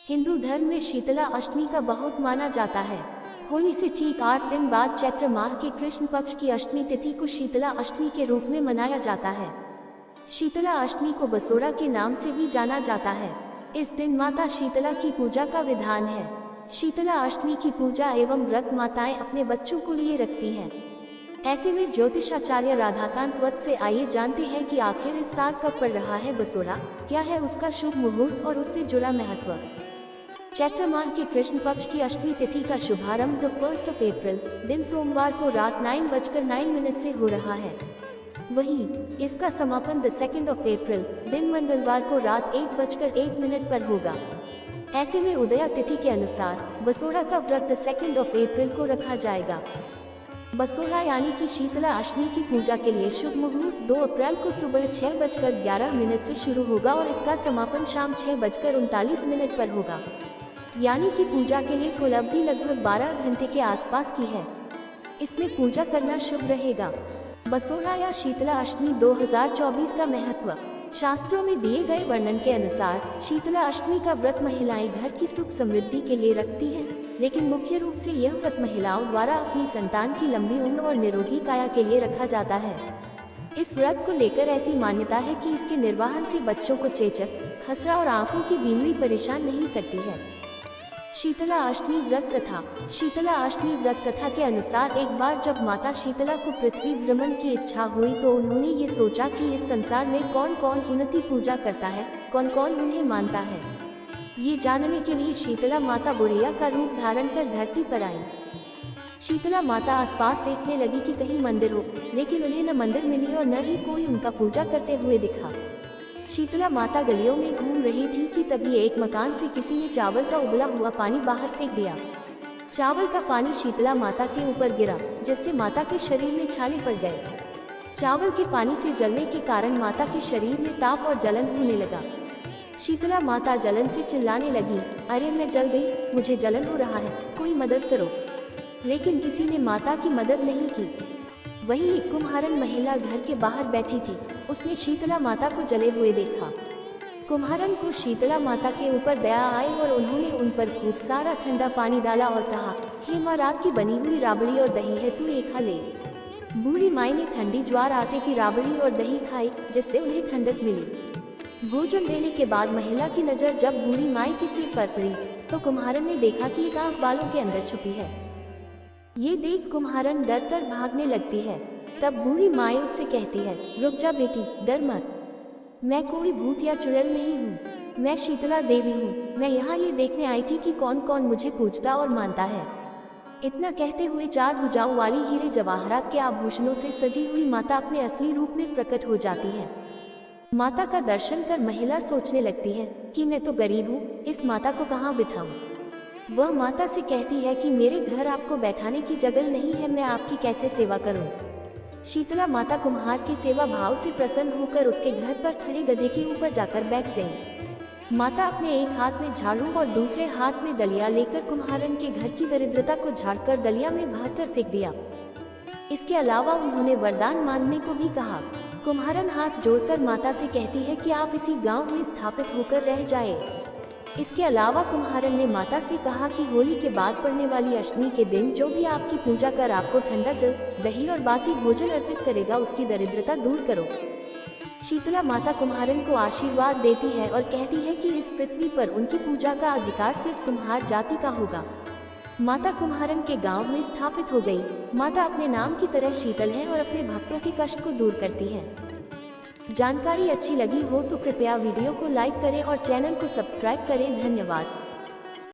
हिंदू धर्म में शीतला अष्टमी का बहुत माना जाता है। होली से ठीक 8 दिन बाद चैत्र माह के कृष्ण पक्ष की अष्टमी तिथि को शीतला अष्टमी के रूप में मनाया जाता है। शीतला अष्टमी को बसोड़ा के नाम से भी जाना जाता है। इस दिन माता शीतला की पूजा का विधान है। शीतला अष्टमी की पूजा एवं व्रत माताएं अपने बच्चों को लिए रखती हैं। ऐसे में ज्योतिषाचार्य राधाकांत वत्स से आइए जानते हैं कि आखिर इस साल कब पड़ रहा है बसोड़ा, क्या है उसका शुभ मुहूर्त और उससे जुड़ा महत्व। चैत्र माह के कृष्ण पक्ष की अष्टमी तिथि का शुभारंभ द 1 अप्रैल दिन सोमवार को रात 9:09 से हो रहा है। वहीं इसका समापन द 2 अप्रैल दिन मंगलवार को रात 1:01 पर होगा। ऐसे में उदया तिथि के अनुसार बसोड़ा का व्रत द 2 अप्रैल को रखा जाएगा। बसोड़ा यानी कि शीतला अष्टमी की पूजा के लिए शुभ मुहूर्त 2 अप्रैल को सुबह 6:11 से शुरू होगा और इसका समापन शाम 6:39 पर होगा। यानी कि पूजा के लिए कुल अवधि लगभग 12 घंटे के आसपास की है। इसमें पूजा करना शुभ रहेगा। बसोड़ा या शीतला अष्टमी 2024 का महत्व। शास्त्रों में दिए गए वर्णन के अनुसार शीतला अष्टमी का व्रत महिलाएं घर की सुख समृद्धि के लिए रखती हैं, लेकिन मुख्य रूप से यह व्रत महिलाओं द्वारा अपनी संतान की लंबी उम्र और निरोगी काया के लिए रखा जाता है। इस व्रत को लेकर ऐसी मान्यता है कि इसके निर्वहन से बच्चों को चेचक, खसरा और आंखों की बीमारी परेशान नहीं करती है। शीतला अष्टमी व्रत कथा। शीतला अष्टमी व्रत कथा के अनुसार एक बार जब माता शीतला को पृथ्वी भ्रमण की इच्छा हुई तो उन्होंने ये सोचा कि इस संसार में कौन कौन उनकी पूजा करता है, कौन कौन उन्हें मानता है। ये जानने के लिए शीतला माता बुढ़िया का रूप धारण कर धरती पर आई। शीतला माता आसपास देखने लगी कि कहीं मंदिर हो, लेकिन उन्हें न मंदिर मिली और न ही कोई उनका पूजा करते हुए दिखा। शीतला माता गलियों में घूम रही थी कि तभी एक मकान से किसी ने चावल का उबला हुआ पानी बाहर फेंक दिया। चावल का पानी शीतला माता के ऊपर गिरा, जिससे माता के शरीर में छाले पड़ गए। चावल के पानी से जलने के कारण माता के शरीर में ताप और जलन होने लगा। शीतला माता जलन से चिल्लाने लगी, अरे मैं जल गई, मुझे जलन हो रहा है, कोई मदद करो। लेकिन किसी ने माता की मदद नहीं की। वहीं एक कुम्हारन महिला घर के बाहर बैठी थी। उसने शीतला माता को जले हुए देखा। कुम्हारन को शीतला माता के ऊपर दया आई और उन्होंने उन पर खूब सारा ठंडा पानी डाला और कहा, हे माँ, रात की बनी हुई राबड़ी और दही है, तू ये खा ले। बूढ़ी माई ने ठंडी ज्वार आटे की राबड़ी और दही खाई, जिससे उन्हें ठंडक मिली। भोजन देने के बाद महिला की नज़र जब बूढ़ी माई के सिर पर पड़ी तो कुम्हारन ने देखा कि एक आंख बालों के अंदर छुपी है। ये देख कुम्हारन डर कर भागने लगती है। तब बूढ़ी माई उससे कहती है, रुक जा बेटी, डर मत, मैं कोई भूत या चुड़ैल नहीं हूँ, मैं शीतला देवी हूँ। मैं यहाँ ये देखने आई थी कि कौन कौन मुझे पूजता और मानता है। इतना कहते हुए 4 भुजाओं वाली हीरे जवाहरात के आभूषणों से सजी हुई माता अपने असली रूप में प्रकट हो जाती है। माता का दर्शन कर महिला सोचने लगती है कि मैं तो गरीब हूँ, इस माता को कहाँ बिठाऊं। वह माता से कहती है कि मेरे घर आपको बैठाने की जगह नहीं है, मैं आपकी कैसे सेवा करूं। शीतला माता कुम्हार की सेवा भाव से प्रसन्न होकर उसके घर पर खड़े गधे के ऊपर जाकर बैठ गई। माता अपने एक हाथ में झाड़ू और दूसरे हाथ में दलिया लेकर कुम्हारन के घर की दरिद्रता को झाड़कर दलिया में भरकर फेंक दिया। इसके अलावा उन्होंने वरदान मांगने को भी कहा। कुम्हारन हाथ जोड़कर माता से कहती है कि आप इसी गाँव में स्थापित होकर रह जाए। इसके अलावा कुम्हारन ने माता से कहा कि होली के बाद पड़ने वाली अष्टमी के दिन जो भी आपकी पूजा कर आपको ठंडा जल, दही और बासी भोजन अर्पित करेगा, उसकी दरिद्रता दूर करो। शीतला माता कुम्हारन को आशीर्वाद देती है और कहती है कि इस पृथ्वी पर उनकी पूजा का अधिकार सिर्फ कुम्हार जाति का होगा। माता कुम्हारन के गांव में स्थापित हो गई। माता अपने नाम की तरह शीतल है और अपने भक्तों के कष्ट को दूर करती है। जानकारी अच्छी लगी हो तो कृपया वीडियो को लाइक करें और चैनल को सब्सक्राइब करें। धन्यवाद।